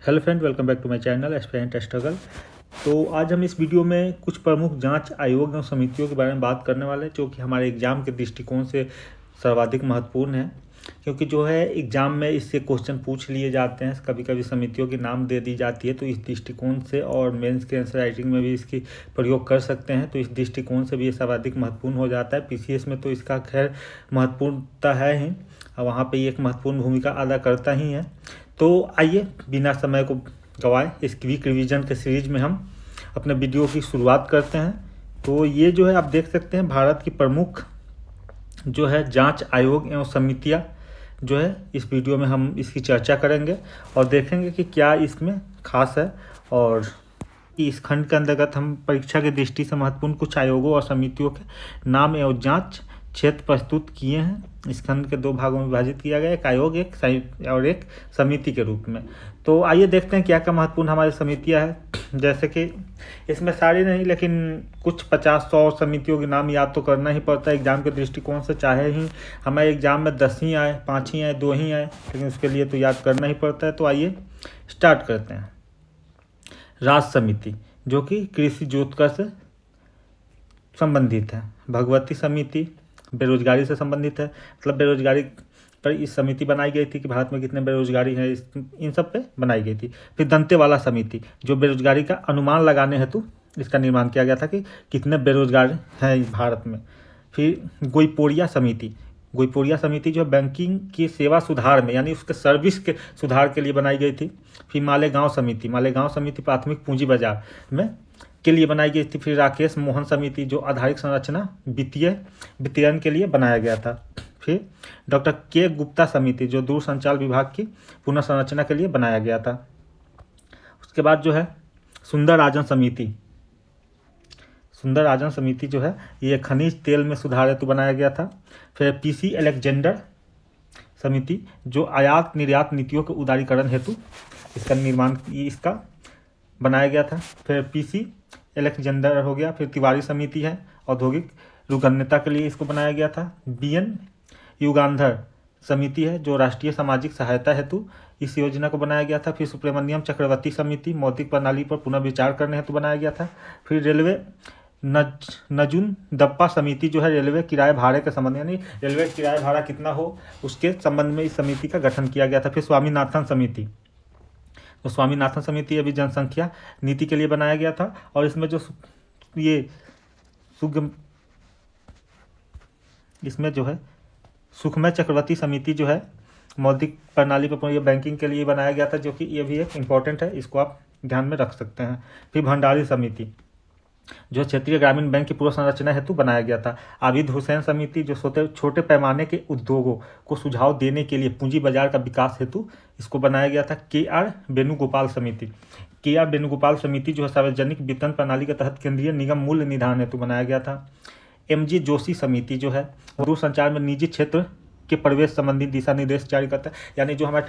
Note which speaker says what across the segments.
Speaker 1: Hello friend, welcome back to my channel aspirant struggle. तो आज हम इस वीडियो में कुछ प्रमुख जांच आयोग एवं समितियों के बारे में बात करने वाले हैं जो कि हमारे एग्ज़ाम के दृष्टिकोण से सर्वाधिक महत्वपूर्ण है। क्योंकि जो है एग्ज़ाम में इससे क्वेश्चन पूछ लिए जाते हैं, कभी कभी समितियों के नाम दे दी जाती है, तो इस दृष्टिकोण से और मेंस के आंसर राइटिंग में भी इसकी प्रयोग कर सकते हैं। तो इस दृष्टिकोण से भी ये सर्वाधिक महत्वपूर्ण हो जाता है। पीसीएस में तो इसका खैर महत्वपूर्णता है ही, और वहाँ पे ये एक महत्वपूर्ण भूमिका अदा करता ही है। तो आइए बिना समय को गवाए इस वीक रिवीजन के सीरीज में हम अपने वीडियो की शुरुआत करते हैं। तो ये जो है आप देख सकते हैं भारत की प्रमुख जो है जांच आयोग एवं समितियां जो है इस वीडियो में हम इसकी चर्चा करेंगे और देखेंगे कि क्या इसमें खास है, और इस खंड के अंतर्गत हम परीक्षा की दृष्टि से महत्वपूर्ण कुछ आयोगों और समितियों के नाम एवं जांच क्षेत्र प्रस्तुत किए हैं। इस खंड के दो भागों में विभाजित किया गया, एक आयोग और एक समिति के रूप में। तो आइए देखते हैं क्या क्या महत्वपूर्ण हमारी समितियां हैं। जैसे कि इसमें सारी नहीं, लेकिन कुछ 50-100 समितियों के नाम याद तो करना ही पड़ता है एग्जाम के दृष्टिकोण से, चाहे ही हमारे एग्जाम में 10 ही आए, 5 ही आए, 2 ही आए, लेकिन उसके लिए तो याद करना ही पड़ता है। तो आइए स्टार्ट करते हैं। राज्य समिति जो कि कृषि जोतकर से संबंधित है। भगवती समिति बेरोजगारी से संबंधित है, मतलब बेरोजगारी पर इस समिति बनाई गई थी कि भारत में कितने बेरोजगारी हैं, इन सब पे बनाई गई थी। फिर दंतेवाला समिति जो बेरोजगारी का अनुमान लगाने हेतु इसका निर्माण किया गया था कि कितने बेरोजगार हैं भारत में। फिर गोईपोरिया समिति जो बैंकिंग की सेवा सुधार में, यानी उसके सर्विस के सुधार के लिए बनाई गई थी। फिर मालेगांव समिति प्राथमिक पूंजी बाजार में के लिए बनाई गई थी। फिर राकेश मोहन समिति जो आधारिक संरचना वित्तीयन के लिए बनाया गया था। फिर डॉक्टर के गुप्ता समिति जो दूरसंचार विभाग की पुनर्संरचना के लिए बनाया गया था। उसके बाद जो है सुंदरराजन समिति जो है ये खनिज तेल में सुधार हेतु बनाया गया था। फिर पीसी अलेक्जेंडर समिति जो आयात निर्यात नीतियों के उदारीकरण हेतु इसका बनाया गया था। फिर पीसी अलेक्जेंडर हो गया। फिर तिवारी समिति है औद्योगिक रुगन्यता के लिए इसको बनाया गया था। बीएन युगांधर समिति है जो राष्ट्रीय सामाजिक सहायता हेतु इस योजना को बनाया गया था। फिर सुब्रमण्यम चक्रवर्ती समिति मौद्रिक प्रणाली पर पुनः विचार करने हेतु बनाया गया था। फिर रेलवे नजुन दप्पा समिति जो है रेलवे किराए भाड़े के संबंध, यानी रेलवे किराया भाड़ा कितना हो उसके संबंध में इस समिति का गठन किया गया था। फिर स्वामीनाथन समिति अभी जनसंख्या नीति के लिए बनाया गया था, और इसमें जो है सुखमय चक्रवर्ती समिति जो है मौद्रिक प्रणाली पर ये बैंकिंग के लिए बनाया गया था, जो कि ये भी एक इम्पॉर्टेंट है, इसको आप ध्यान में रख सकते हैं। फिर भंडारी समिति जो क्षेत्रीय ग्रामीण बैंक की पूर्व संरचना हेतु बनाया गया था। आबिद हुसैन समिति जो छोटे पैमाने के उद्योगों को सुझाव देने के लिए पूंजी बाजार का विकास हेतु इसको बनाया गया था। के आर वेणुगोपाल समिति जो है सार्वजनिक वितरण प्रणाली के तहत केंद्रीय निगम मूल्य निधान हेतु बनाया गया था। एमजी जोशी समिति जो है दूरसंचार में निजी क्षेत्र के प्रवेश संबंधी दिशा निर्देश जारी करता है, यानी जो हमारा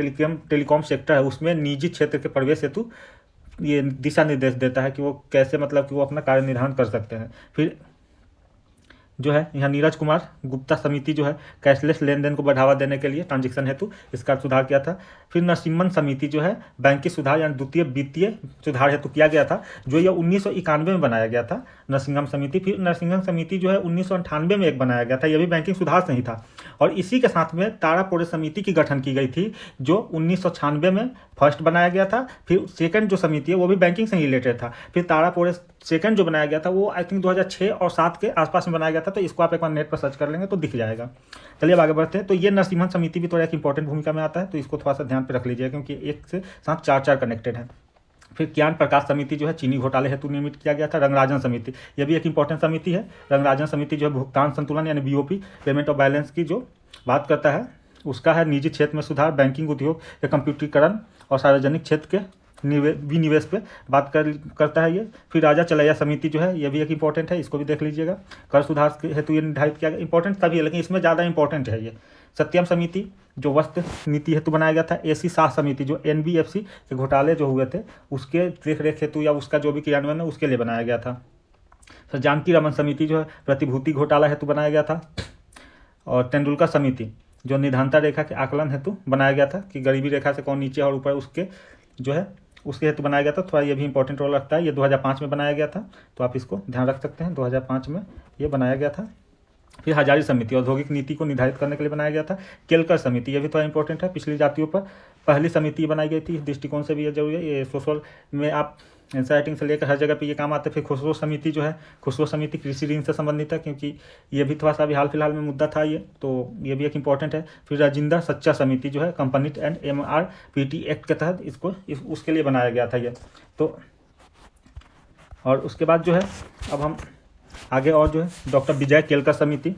Speaker 1: टेलीकॉम सेक्टर है उसमें निजी क्षेत्र के प्रवेश हेतु ये दिशा निर्देश देता है कि वो कैसे, मतलब कि वो अपना कार्य निर्वहन कर सकते हैं। फिर जो है यहाँ नीरज कुमार गुप्ता समिति जो है कैशलेस लेन देन को बढ़ावा देने के लिए ट्रांजेक्शन हेतु इसका सुधार किया था। फिर नरसिम्हन समिति जो है बैंकिंग सुधार यानी द्वितीय वित्तीय सुधार हेतु किया गया था, जो यह 1991 में बनाया गया था नरसिंघम समिति। फिर नरसिंघम समिति जो है 1998 में एक बनाया गया था, यह भी बैंकिंग सुधार से ही था। और इसी के साथ में तारापोरे समिति की गठन की गई थी जो 1996 में फर्स्ट बनाया गया था। फिर सेकंड जो समिति है वो भी बैंकिंग से ही रिलेटेड था। फिर तारापोरे सेकंड जो बनाया गया था वो आई थिंक 2006 और 2007 के आसपास में बनाया गया था, तो इसको आप एक बार नेट पर सर्च कर लेंगे तो दिख जाएगा। चलिए अब आगे बढ़ते हैं। तो ये नरसिम्हन समिति भी थोड़ा एक इंपॉर्टेंट भूमिका में आता है, तो इसको थोड़ा सा ध्यान पे रख लीजिएगा क्योंकि एक से साथ चार कनेक्टेड है। फिर ज्ञान प्रकाश समिति जो है चीनी घोटाले हेतु निर्मित किया गया था। रंगराजन समिति यह भी एक इंपॉर्टेंट समिति है। रंगराजन समिति जो है भुगतान संतुलन यानी बीओपी पेमेंट ऑफ बैलेंस की जो बात करता है उसका है। निजी क्षेत्र में सुधार, बैंकिंग उद्योग के कंप्यूटरीकरण और सार्वजनिक क्षेत्र के विनिवेश पे बात करता है ये। फिर राजा चलैया समिति जो है ये भी एक इंपॉर्टेंट है, इसको भी देख लीजिएगा। कर सुधार हेतु ये निर्धारित किया गया, इंपॉर्टेंट तभी है लेकिन इसमें ज़्यादा इंपॉर्टेंट है ये। सत्यम समिति जो वस्त्र नीति हेतु बनाया गया था। एसी शाह समिति जो एनबीएफसी के घोटाले जो हुए थे उसके देखरेख हेतु या उसका जो भी क्रियान्वयन है उसके लिए बनाया गया था। फिर जानकी रमन समिति जो है प्रतिभूति घोटाला हेतु बनाया गया था। और तेंदुलकर समिति जो निर्धनता रेखा के आकलन हेतु बनाया गया था कि गरीबी रेखा से कौन नीचे और ऊपर उसके जो है उसके हेतु बनाया गया था। थोड़ा ये भी इंपॉर्टेंट रोल रखता है। ये 2005 में बनाया गया था, तो आप इसको ध्यान रख सकते हैं, 2005 में ये बनाया गया था। फिर हजारी समिति औद्योगिक नीति को निर्धारित करने के लिए बनाया गया था। केलकर समिति, ये भी थोड़ा इंपॉर्टेंट है, पिछली जातियों पर पहली समिति बनाई गई थी। इस दृष्टिकोण से भी ये जरूरी है। ये सोशल में आप एनसीईआरटी से लेकर हर जगह पे ये काम आते हैं। फिर खुसरो समिति जो है, खुसरो समिति कृषि ऋण से संबंधित है, क्योंकि ये भी थोड़ा सा अभी हाल फिलहाल में मुद्दा था ये, तो ये भी एक इंपॉर्टेंट है। फिर राजिंदर सच्चा समिति जो है कंपनी एंड MRPT एक्ट के तहत उसके लिए बनाया गया था ये। तो और उसके बाद जो है अब हम आगे और जो है डॉक्टर विजय केलकर समिति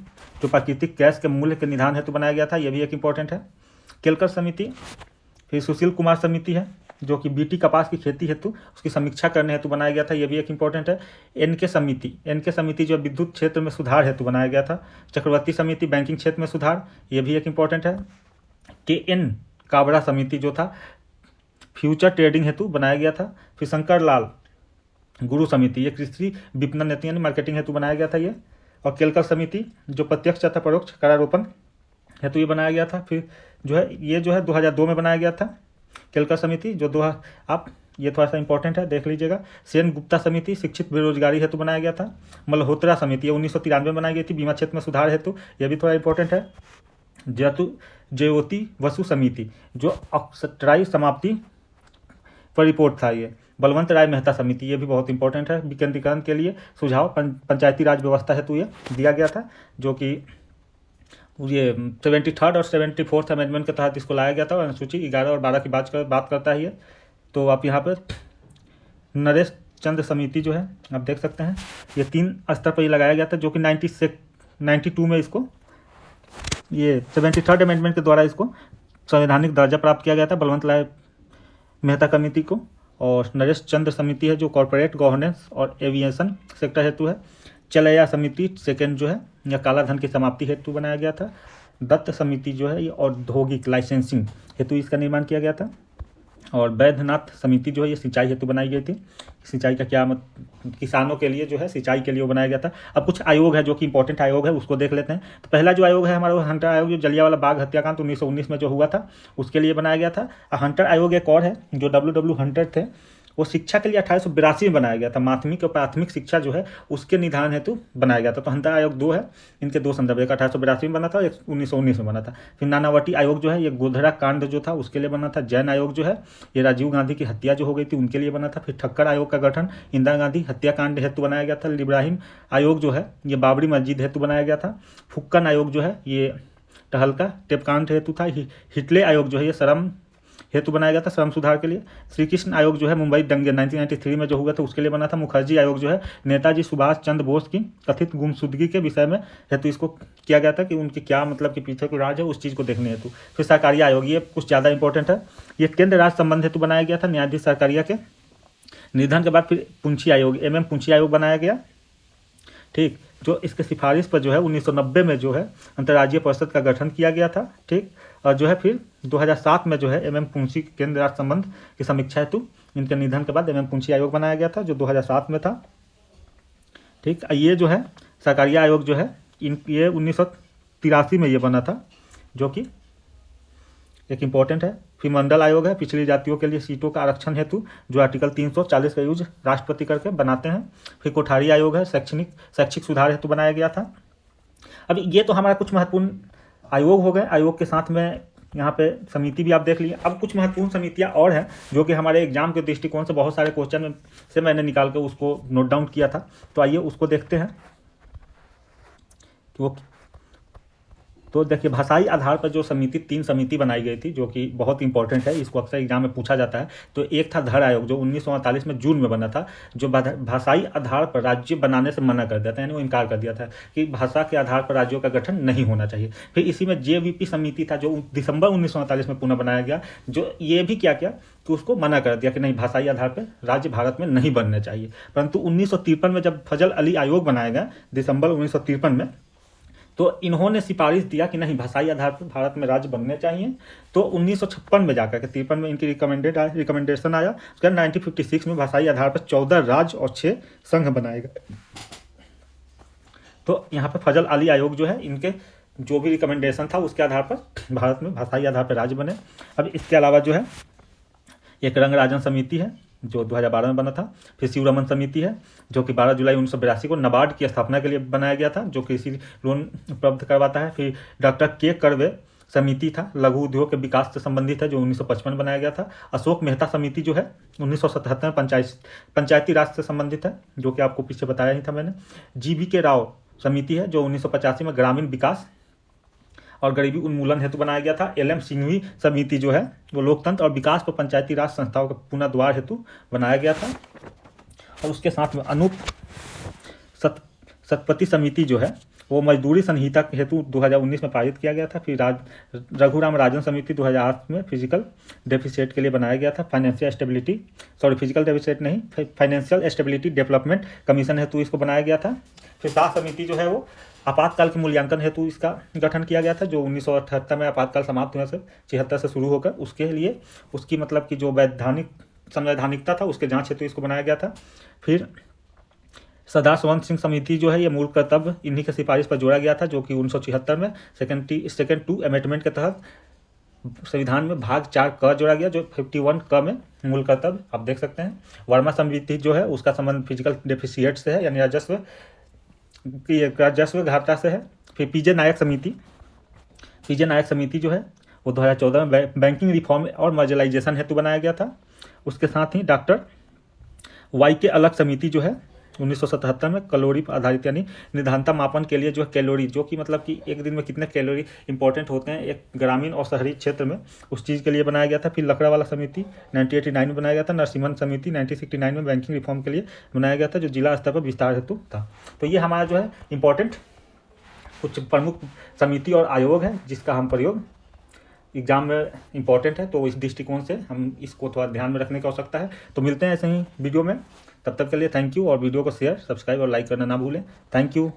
Speaker 1: जो प्राकृतिक गैस के मूल्य के निदान हेतु बनाया गया था, ये भी एक इंपॉर्टेंट है, केलकर समिति। फिर सुशील कुमार समिति है जो कि बीटी कपास की खेती हेतु उसकी समीक्षा करने हेतु बनाया गया था, ये भी एक इंपॉर्टेंट है। एनके समिति जो विद्युत क्षेत्र में सुधार हेतु बनाया गया था। चक्रवर्ती समिति बैंकिंग क्षेत्र में सुधार, ये भी एक इंपॉर्टेंट है। KN काबरा समिति जो था फ्यूचर ट्रेडिंग हेतु बनाया गया था। फिर शंकर लाल गुरु समिति, ये कृषि विपणन नीति यानी मार्केटिंग हेतु बनाया गया था ये। और केलकर समिति जो प्रत्यक्ष तथा परोक्ष करारोपण हेतु ये बनाया गया था। फिर जो है ये जो है 2002 में बनाया गया था केलकर समिति जो आप ये थोड़ा सा इंपॉर्टेंट है, देख लीजिएगा। सेन गुप्ता समिति शिक्षित बेरोजगारी हेतु बनाया गया था। मल्होत्रा समिति ये 1993 में बनाई गई थी बीमा क्षेत्र में सुधार हेतु, ये भी थोड़ा इंपॉर्टेंट है। ज्योति वसु समिति जो अक्सटराई समाप्ति पर रिपोर्ट था ये। बलवंत राय मेहता समिति, ये भी बहुत इंपॉर्टेंट है, विकेंद्रीकरण के लिए सुझाव पंचायती राज व्यवस्था हेतु ये दिया गया था, जो कि ये 73rd और 74th अमेंडमेंट के तहत इसको लाया गया था। और अनुसूची 11 और 12 की बात करता है ये। तो आप यहाँ पर नरेश चंद्र समिति जो है आप देख सकते हैं, ये 3 स्तर पर ये लगाया गया था, जो कि 92 में इसको ये 73rd अमेंडमेंट के द्वारा इसको संवैधानिक दर्जा प्राप्त किया गया था बलवंत राय मेहता कमेटी को। और नरेश चंद्र समिति है जो कॉर्पोरेट गवर्नेंस और एविएशन सेक्टर हेतु है। चलैया समिति सेकेंड जो है या काला धन की समाप्ति हेतु बनाया गया था। दत्त समिति जो है ये औद्योगिक लाइसेंसिंग हेतु इसका निर्माण किया गया था। और वैद्यनाथ समिति जो है ये सिंचाई हेतु बनाई गई थी। सिंचाई का क्या किसानों के लिए जो है सिंचाई के लिए वो बनाया गया था। अब कुछ आयोग है जो कि इंपॉर्टेंट आयोग है, उसको देख लेते हैं। तो पहला जो आयोग है हमारा वो हंटर आयोग, जो जलियांवाला बाग हत्याकांड 1919 में जो हुआ था उसके लिए बनाया गया था। हंटर आयोग एक और है जो WW हंटर थे, वो शिक्षा के लिए 1882 में बनाया गया था। माध्यमिक और प्राथमिक शिक्षा जो है उसके निदान हेतु बनाया गया था। तो हंटर आयोग 2 है, इनके 2 संदर्भ, एक 1882 में बना था, एक 1919 में बना था। फिर नानावटी आयोग जो है ये गोधरा कांड जो था उसके लिए बना था। जैन आयोग जो है ये राजीव गांधी की हत्या जो हो गई थी उनके लिए बना था। फिर ठक्कर आयोग का गठन इंदिरा गांधी हत्याकांड हेतु बनाया गया था। इब्राहिम आयोग जो है ये बाबरी मस्जिद हेतु बनाया गया था। फुक्कन आयोग जो है ये टहलका टेपकांड हेतु था। हिटले आयोग जो है ये श्रम हेतु बनाया गया था, श्रम सुधार के लिए। श्री कृष्ण आयोग जो है मुंबई दंगे 1993 में जो हुआ था उसके लिए बना था। मुखर्जी आयोग जो है नेताजी सुभाष चंद्र बोस की कथित गुमशुदगी के विषय में हेतु इसको किया गया था कि उनके क्या मतलब कि पीछे कोई राज है उस चीज़ को देखने हेतु। फिर सरकारिया आयोग, ये कुछ ज़्यादा इंपॉर्टेंट है, ये केंद्र राज्य संबंध हेतु बनाया गया था न्यायाधीश सरकारिया के निधन के बाद। फिर पुंछी आयोग MM पुंछी आयोग बनाया गया, ठीक, जो इसके सिफारिश पर जो है 1990 में जो है अंतर्राज्यीय परिषद का गठन किया गया था, ठीक। और जो है फिर 2007 में जो है MM पुंछी केंद्र राज्य संबंध की समीक्षा हेतु इनके निधन के बाद MM पुंछी आयोग बनाया गया था जो 2007 में था, ठीक। ये जो है सरकारिया आयोग जो है ये 1983 में ये बना था, जो कि एक इम्पॉर्टेंट है। फिर मंडल आयोग है पिछड़ी जातियों के लिए सीटों का आरक्षण हेतु, जो आर्टिकल 340 का यूज राष्ट्रपति करके बनाते हैं। फिर कोठारी आयोग है शैक्षिक सुधार हेतु बनाया गया था। अब ये तो हमारा कुछ महत्वपूर्ण आयोग हो गए। आयोग के साथ में यहाँ पे समिति भी आप देख लिए। अब कुछ महत्वपूर्ण समितियाँ और हैं जो कि हमारे एग्जाम के दृष्टिकोण से बहुत सारे क्वेश्चन से मैंने निकाल के उसको नोट डाउन किया था, तो आइए उसको देखते हैं। तो देखिए भाषाई आधार पर जो 3 समिति बनाई गई थी जो कि बहुत इंपॉर्टेंट है, इसको अक्सर एग्जाम में पूछा जाता है। तो एक था धर आयोग जो 1948 में जून में बना था, जो भाषाई आधार पर राज्य बनाने से मना कर दिया था, यानी वो इनकार कर दिया था कि भाषा के आधार पर राज्यों का गठन नहीं होना चाहिए। फिर इसी में JVP समिति था जो दिसंबर 1948 में पुनः बनाया गया, जो ये भी क्या कि उसको मना कर दिया कि नहीं भाषाई आधार पर राज्य भारत में नहीं बनने चाहिए। परंतु 1953 में जब फजल अली आयोग बनाया गया दिसंबर 1953 में, तो इन्होंने सिफारिश दिया कि नहीं भाषाई आधार पर भारत में राज्य बनने चाहिए। तो 1956 में जाकर के 53 में इनकी रिकमेंडेशन आया। उसके बाद 1956 में भाषाई आधार पर 14 राज्य और 6 संघ बनाए गए। तो यहाँ पर फजल अली आयोग जो है इनके जो भी रिकमेंडेशन था उसके आधार पर भारत में भाषाई आधार पर राज्य बने। अब इसके अलावा जो है एक रंगराजन समिति है जो 2012 में बना था। फिर शिवरमन समिति है जो कि 12 जुलाई 1982 को नाबार्ड की स्थापना के लिए बनाया गया था, जो कृषि लोन उपलब्ध करवाता है। फिर डॉक्टर के कर्वे समिति था, लघु उद्योग के विकास से संबंधित है, जो 1955 बनाया गया था। अशोक मेहता समिति जो है 1977 में पंचायती राज से संबंधित है, जो कि आपको पीछे बताया ही था मैंने। जीवी के राव समिति है जो 1985 में ग्रामीण विकास और गरीबी उन्मूलन हेतु बनाया गया था। एल एम सिंघवी समिति जो है वो लोकतंत्र और विकास पर पंचायती राज संस्थाओं के पुनर्द्वार हेतु बनाया गया था। और उसके साथ में अनूप सतपति समिति जो है वो मजदूरी संहिता हेतु 2019 में पारित किया गया था। फिर रघुराम राजन समिति 2008 में फिजिकल डेफिसिट के लिए बनाया गया था। फिजिकल डेफिसिट नहीं, फाइनेंशियल स्टेबिलिटी डेवलपमेंट कमीशन हेतु इसको बनाया गया था। फिर दाह समिति जो है वो आपातकाल के मूल्यांकन हेतु इसका गठन किया गया था, जो 1978 में आपातकाल समाप्त होने से 76 से शुरू होकर उसके लिए उसकी मतलब कि जो संवैधानिकता था उसके जांच हेतु इसको बनाया गया था। फिर सरदार स्वंत सिंह समिति जो है ये मूल कर्तव्य इन्हीं की सिफारिश पर जोड़ा गया था, जो कि 1976 में सेकेंड 2 अमेंडमेंट के तहत संविधान में भाग 4 क जोड़ा गया, जो 51 क में मूल कर्तव्य आप देख सकते हैं। वर्मा समिति जो है उसका संबंध फिजिकल डेफिसिएट से है, यानी राजस्व घाटा से है। फिर पीजे नायक समिति जो है वो 2014 में बैंकिंग रिफॉर्म और मर्जलाइजेशन हेतु बनाया गया था। उसके साथ ही डॉक्टर वाई के अलग समिति जो है 1977 में कैलोरी आधारित यानी निर्धारणता मापन के लिए जो है कैलोरी, जो कि मतलब कि एक दिन में कितने कैलोरी इंपॉर्टेंट होते हैं एक ग्रामीण और शहरी क्षेत्र में, उस चीज़ के लिए बनाया गया था। फिर लकड़ावाला समिति 1989 में बनाया गया था। नरसिम्हन समिति 1969 में बैंकिंग रिफॉर्म के लिए बनाया गया था, जो जिला स्तर पर विस्तार हेतु था। तो ये हमारा जो है इंपॉर्टेंट कुछ प्रमुख समिति और आयोग है जिसका हम प्रयोग एग्जाम में इंपॉर्टेंट है, तो इस दृष्टिकोण से हम इसको थोड़ा ध्यान में रखने की आवश्यकता है। तो मिलते हैं ऐसे ही वीडियो में, तब तक के लिए थैंक यू। और वीडियो को शेयर, सब्सक्राइब और लाइक करना ना भूलें। Thank you.